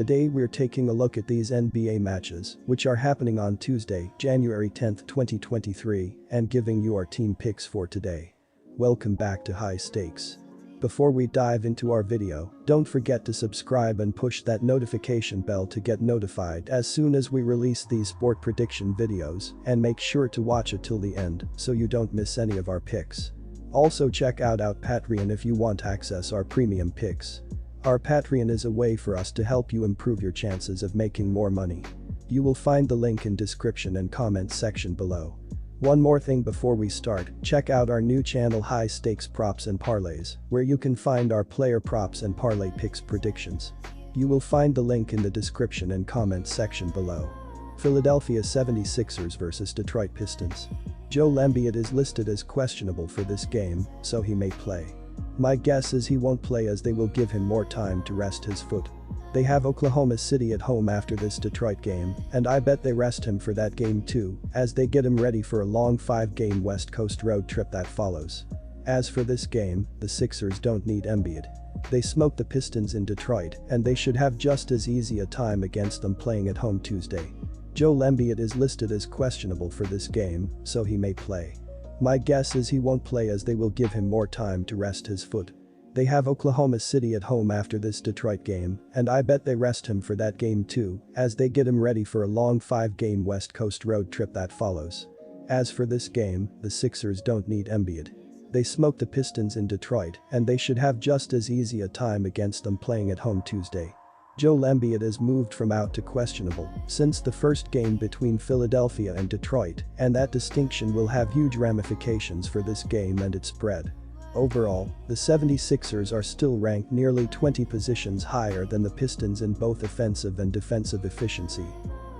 Today we're taking a look at these NBA matches, which are happening on Tuesday, January 10, 2023, and giving you our team picks for today. Welcome back to High Stakes. Before we dive into our video, don't forget to subscribe and push that notification bell to get notified as soon as we release these sport prediction videos, and make sure to watch it till the end so you don't miss any of our picks. Also check out our Patreon if you want to access our premium picks. Our Patreon is a way for us to help you improve your chances of making more money. You will find the link in description and comment section below. One more thing before we start, check out our new channel High Stakes Props and Parlays, where you can find our player props and parlay picks predictions. You will find the link in the description and comment section below. Philadelphia 76ers vs Detroit Pistons. Joel Embiid is listed as questionable for this game, so he may play. My guess is he won't play as they will give him more time to rest his foot. They have Oklahoma City at home after this Detroit game, and I bet they rest him for that game too, as they get him ready for a long 5-game West Coast road trip that follows. As for this game, the Sixers don't need Embiid. They smoked the Pistons in Detroit, and they should have just as easy a time against them playing at home Tuesday. Joel Embiid is listed as questionable for this game, so he may play. My guess is he won't play as they will give him more time to rest his foot. They have Oklahoma City at home after this Detroit game, and I bet they rest him for that game too, as they get him ready for a long 5-game West Coast road trip that follows. As for this game, the Sixers don't need Embiid. They smoked the Pistons in Detroit, and they should have just as easy a time against them playing at home Tuesday. Joel Embiid is moved from out to questionable since the first game between Philadelphia and Detroit, and that distinction will have huge ramifications for this game and its spread. Overall, the 76ers are still ranked nearly 20 positions higher than the Pistons in both offensive and defensive efficiency.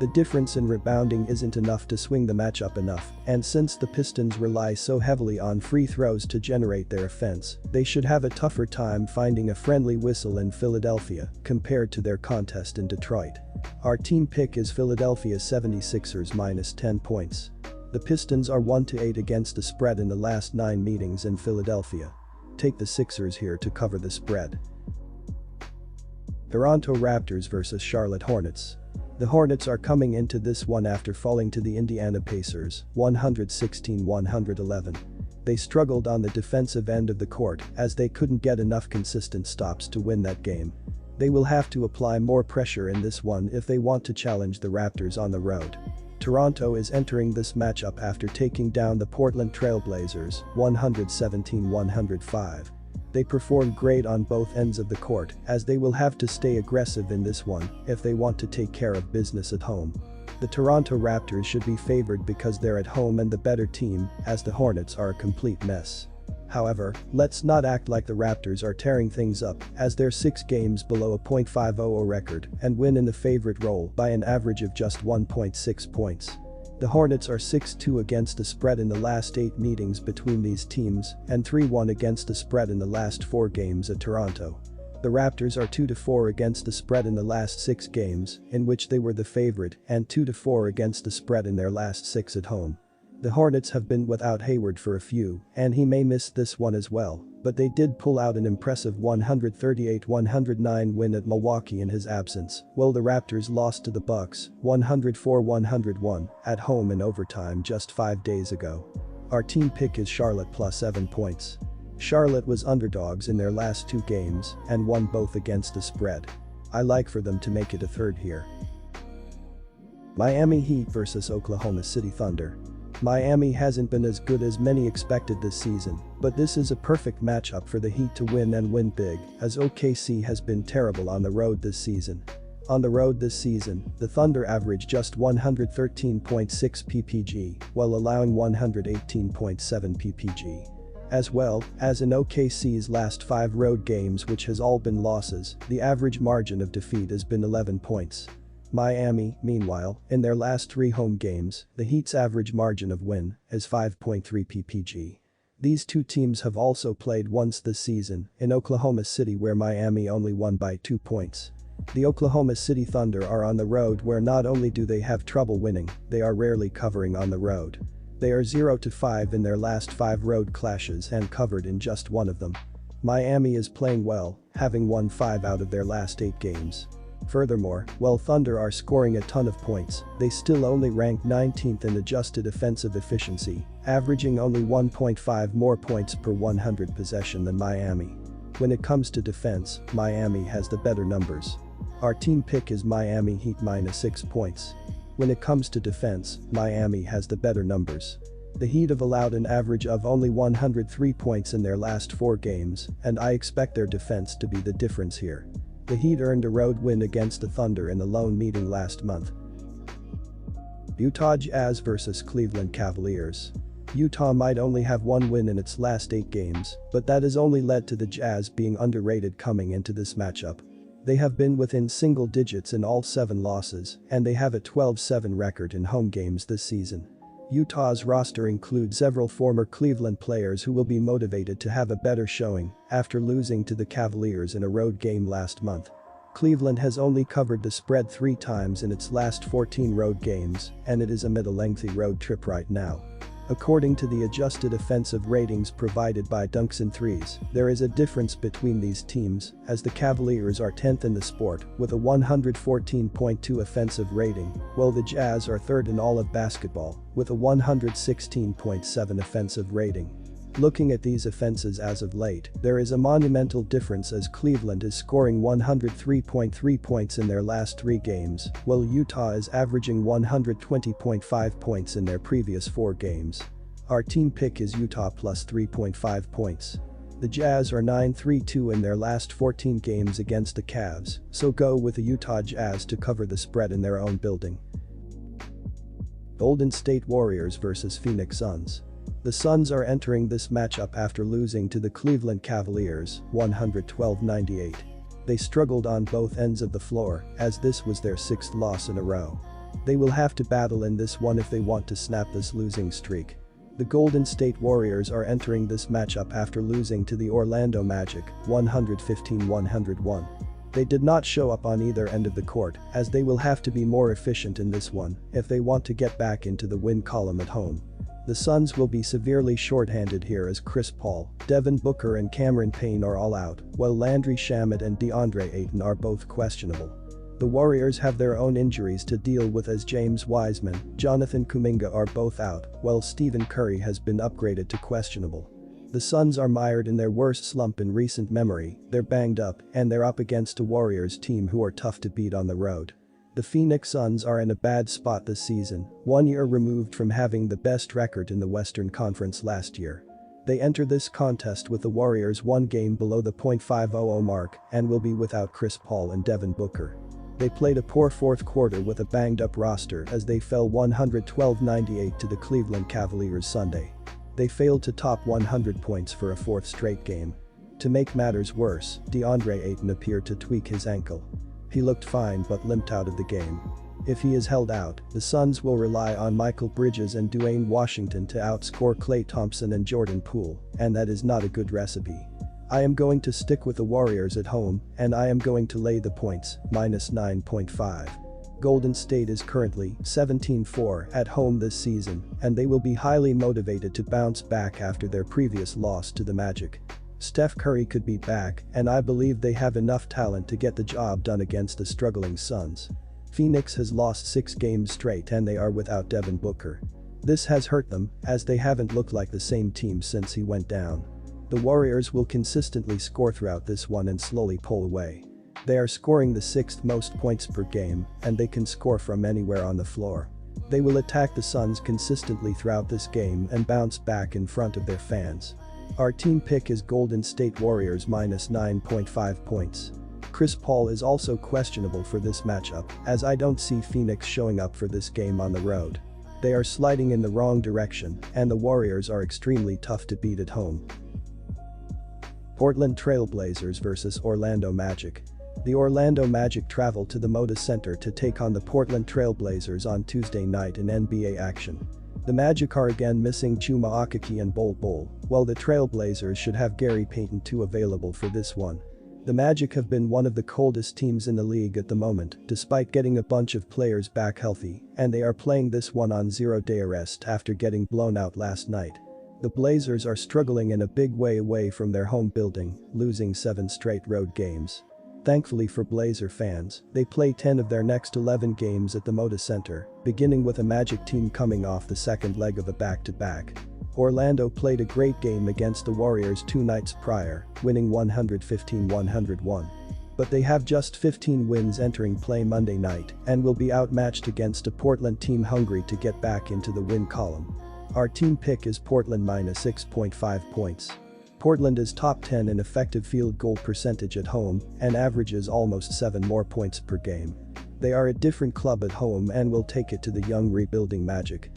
The difference in rebounding isn't enough to swing the matchup enough, and since the Pistons rely so heavily on free throws to generate their offense, they should have a tougher time finding a friendly whistle in Philadelphia compared to their contest in Detroit. Our team pick is Philadelphia 76ers minus 10 points. The Pistons are 1-8 against the spread in the last 9 meetings in Philadelphia. Take the Sixers here to cover the spread. Toronto Raptors vs Charlotte Hornets. The Hornets are coming into this one after falling to the Indiana Pacers, 116-111. They struggled on the defensive end of the court as they couldn't get enough consistent stops to win that game. They will have to apply more pressure in this one if they want to challenge the Raptors on the road. Toronto is entering this matchup after taking down the Portland Trail Blazers, 117-105. They performed great on both ends of the court, as they will have to stay aggressive in this one if they want to take care of business at home. The Toronto Raptors should be favored because they're at home and the better team, as the Hornets are a complete mess. However, let's not act like the Raptors are tearing things up, as they're 6 games below a .500 record and win in the favorite role by an average of just 1.6 points. The Hornets are 6-2 against the spread in the last 8 meetings between these teams and 3-1 against the spread in the last 4 games at Toronto. The Raptors are 2-4 against the spread in the last 6 games, in which they were the favorite, and 2-4 against the spread in their last 6 at home. The Hornets have been without Hayward for a few, and he may miss this one as well, but they did pull out an impressive 138-109 win at Milwaukee in his absence, while the Raptors lost to the Bucks, 104-101, at home in overtime just 5 days ago. Our team pick is Charlotte plus 7 points. Charlotte was underdogs in their last 2 games and won both against the spread. I like for them to make it a third here. Miami Heat vs Oklahoma City Thunder. Miami hasn't been as good as many expected this season, but this is a perfect matchup for the Heat to win and win big, as OKC has been terrible on the road this season. On the road this season, the Thunder averaged just 113.6 ppg, while allowing 118.7 ppg. As well as in OKC's last 5 road games, which has all been losses, the average margin of defeat has been 11 points. Miami, meanwhile, in their last 3 home games, the Heat's average margin of win is 5.3 ppg. These two teams have also played once this season, in Oklahoma City where Miami only won by 2 points. The Oklahoma City Thunder are on the road where not only do they have trouble winning, they are rarely covering on the road. They are 0-5 in their last 5 road clashes and covered in just 1 of them. Miami is playing well, having won 5 out of their last 8 games. Furthermore, while Thunder are scoring a ton of points, they still only rank 19th in adjusted offensive efficiency, averaging only 1.5 more points per 100 possession than Miami. When it comes to defense, Miami has the better numbers. Our team pick is Miami Heat -6 points. When it comes to defense, Miami has the better numbers. The Heat have allowed an average of only 103 points in their last 4 games, and I expect their defense to be the difference here. The Heat earned a road win against the Thunder in the lone meeting last month. Utah Jazz vs Cleveland Cavaliers. Utah might only have one win in its last 8 games, but that has only led to the Jazz being underrated coming into this matchup. They have been within single digits in all 7 losses, and they have a 12-7 record in home games this season. Utah's roster includes several former Cleveland players who will be motivated to have a better showing after losing to the Cavaliers in a road game last month. Cleveland has only covered the spread 3 times in its last 14 road games, and it is amid a lengthy road trip right now. According to the adjusted offensive ratings provided by Dunks and Threes, there is a difference between these teams, as the Cavaliers are 10th in the sport with a 114.2 offensive rating, while the Jazz are 3rd in all of basketball with a 116.7 offensive rating. Looking at these offenses as of late, there is a monumental difference as Cleveland is scoring 103.3 points in their last 3 games, while Utah is averaging 120.5 points in their previous 4 games. Our team pick is Utah plus 3.5 points. The Jazz are 9-3-2 in their last 14 games against the Cavs, so go with the Utah Jazz to cover the spread in their own building. Golden State Warriors vs Phoenix Suns. The Suns are entering this matchup after losing to the Cleveland Cavaliers, 112-98. They struggled on both ends of the floor, as this was their 6th loss in a row. They will have to battle in this one if they want to snap this losing streak. The Golden State Warriors are entering this matchup after losing to the Orlando Magic, 115-101. They did not show up on either end of the court, as they will have to be more efficient in this one if they want to get back into the win column at home. The Suns will be severely short-handed here as Chris Paul, Devin Booker and Cameron Payne are all out, while Landry Shamet and DeAndre Ayton are both questionable. The Warriors have their own injuries to deal with as James Wiseman, Jonathan Kuminga are both out, while Stephen Curry has been upgraded to questionable. The Suns are mired in their worst slump in recent memory, they're banged up, and they're up against a Warriors team who are tough to beat on the road. The Phoenix Suns are in a bad spot this season, 1 year removed from having the best record in the Western Conference last year. They enter this contest with the Warriors 1 game below the .500 mark and will be without Chris Paul and Devin Booker. They played a poor 4th quarter with a banged-up roster as they fell 112-98 to the Cleveland Cavaliers Sunday. They failed to top 100 points for a 4th straight game. To make matters worse, DeAndre Ayton appeared to tweak his ankle. He looked fine but limped out of the game. If he is held out, the Suns will rely on Michael Bridges and Dwayne Washington to outscore Klay Thompson and Jordan Poole, and that is not a good recipe. I am going to stick with the Warriors at home, and I am going to lay the points, -9.5. Golden State is currently 17-4 at home this season, and they will be highly motivated to bounce back after their previous loss to the Magic. Steph Curry could be back, and I believe they have enough talent to get the job done against the struggling Suns. Phoenix has lost 6 games straight and they are without Devin Booker. This has hurt them, as they haven't looked like the same team since he went down. The Warriors will consistently score throughout this one and slowly pull away. They are scoring the 6th most points per game, and they can score from anywhere on the floor. They will attack the Suns consistently throughout this game and bounce back in front of their fans. Our team pick is Golden State Warriors -9.5 points. Chris Paul is also questionable for this matchup, as I don't see Phoenix showing up for this game on the road. They are sliding in the wrong direction, and the Warriors are extremely tough to beat at home. Portland Trail Blazers vs Orlando Magic. The Orlando Magic travel to the Moda Center to take on the Portland Trail Blazers on Tuesday night in NBA action. The Magic are again missing Chuma Okeke and Bol Bol, while the Trail Blazers should have Gary Payton II available for this one. The Magic have been one of the coldest teams in the league at the moment, despite getting a bunch of players back healthy, and they are playing this one on 0-day arrest after getting blown out last night. The Blazers are struggling in a big way away from their home building, losing 7 straight road games. Thankfully for Blazer fans, they play 10 of their next 11 games at the Moda Center, beginning with a Magic team coming off the second leg of a back-to-back. Orlando played a great game against the Warriors 2 nights prior, winning 115-101. But they have just 15 wins entering play Monday night and will be outmatched against a Portland team hungry to get back into the win column. Our team pick is Portland -6.5 points. Portland is top 10 in effective field goal percentage at home and averages almost 7 more points per game. They are a different club at home and will take it to the young rebuilding Magic.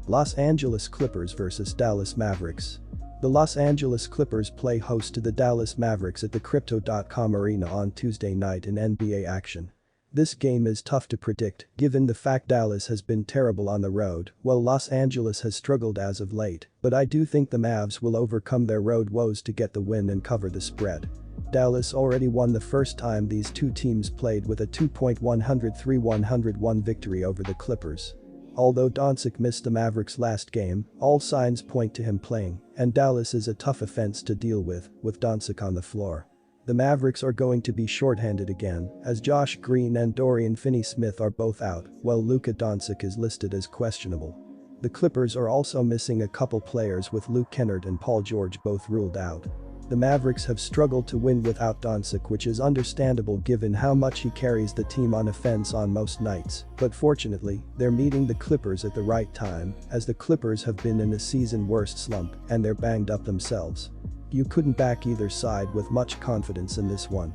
Los Angeles Clippers vs Dallas Mavericks. The Los Angeles Clippers play host to the Dallas Mavericks at the Crypto.com Arena on Tuesday night in NBA action. This game is tough to predict given the fact Dallas has been terrible on the road while Los Angeles has struggled as of late, but I do think the Mavs will overcome their road woes to get the win and cover the spread. Dallas already won the first time these two teams played with a 2.103-101 victory over the Clippers. Although Doncic missed the Mavericks' last game, all signs point to him playing, and Dallas is a tough offense to deal with Doncic on the floor. The Mavericks are going to be shorthanded again, as Josh Green and Dorian Finney-Smith are both out, while Luka Doncic is listed as questionable. The Clippers are also missing a couple players with Luke Kennard and Paul George both ruled out. The Mavericks have struggled to win without Doncic, which is understandable given how much he carries the team on offense on most nights, but fortunately, they're meeting the Clippers at the right time, as the Clippers have been in a season-worst slump and they're banged up themselves. You couldn't back either side with much confidence in this one.